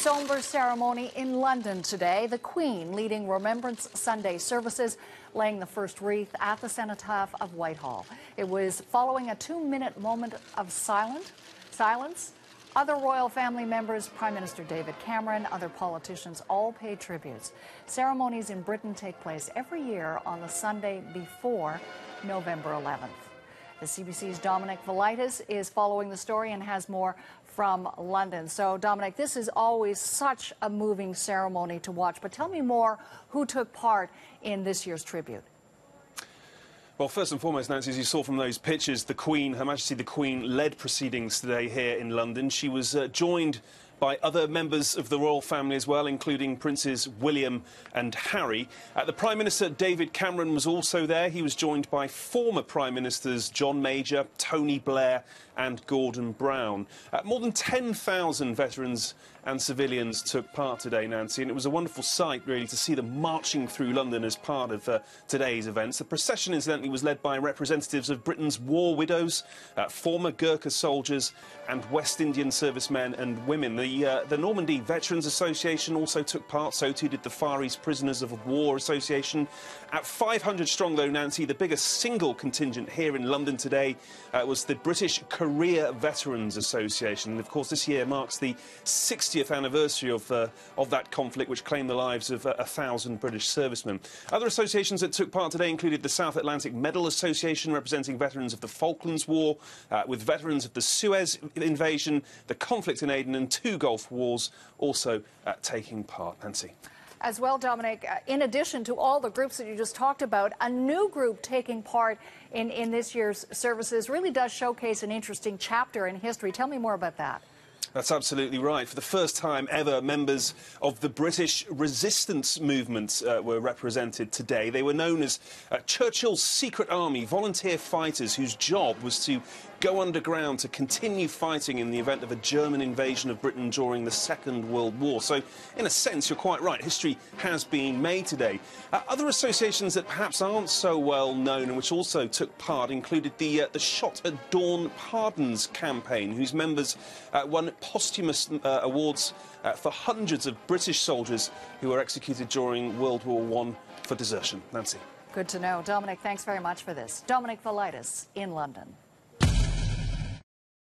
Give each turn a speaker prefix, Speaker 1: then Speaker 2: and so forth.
Speaker 1: somber ceremony in London today. The Queen leading Remembrance Sunday services, laying the first wreath at the cenotaph of Whitehall. It was following a 2-minute moment of silence. Other royal family members, Prime Minister David Cameron, other politicians all paid tributes. Ceremonies in Britain take place every year on the Sunday before November 11th. The CBC's Dominic Velitis is following the story and has more from London. So, Dominic, this is always such a moving ceremony to watch. But tell me more, who took part in this year's tribute?
Speaker 2: Well, first and foremost, Nancy, as you saw from those pictures, the Queen, Her Majesty the Queen, led proceedings today here in London. She was joined by other members of the royal family as well, including Princes William and Harry. The Prime Minister David Cameron was also there. He was joined by former Prime Ministers John Major, Tony Blair and Gordon Brown. More than 10,000 veterans and civilians took part today, Nancy, and it was a wonderful sight, really, to see them marching through London as part of today's events. The procession, incidentally, was led by representatives of Britain's war widows, former Gurkha soldiers and West Indian servicemen and women. The Normandy Veterans Association also took part, so too did the Far East Prisoners of War Association. At 500 strong, though, Nancy, the biggest single contingent here in London today was the British Career Veterans Association. And, of course, this year marks the 60th anniversary of that conflict, which claimed the lives of 1,000 British servicemen. Other associations that took part today included the South Atlantic Medal Association, representing veterans of the Falklands War, with veterans of the Suez invasion, the conflict in Aden and 2 Gulf Wars also taking part. Nancy.
Speaker 1: As well, Dominic, in addition to all the groups that you just talked about, a new group taking part in this year's services really does showcase an interesting chapter in history. Tell me more about that.
Speaker 2: That's absolutely right. For the first time ever, members of the British resistance movement were represented today. They were known as Churchill's Secret Army, volunteer fighters whose job was to go underground to continue fighting in the event of a German invasion of Britain during the Second World War. So, in a sense, you're quite right. History has been made today. Other associations that perhaps aren't so well known and which also took part included the Shot at Dawn Pardons campaign, whose members won posthumous awards for hundreds of British soldiers who were executed during World War I for desertion. Nancy.
Speaker 1: Good to know. Dominic, thanks very much for this. Dominic Velitis in London.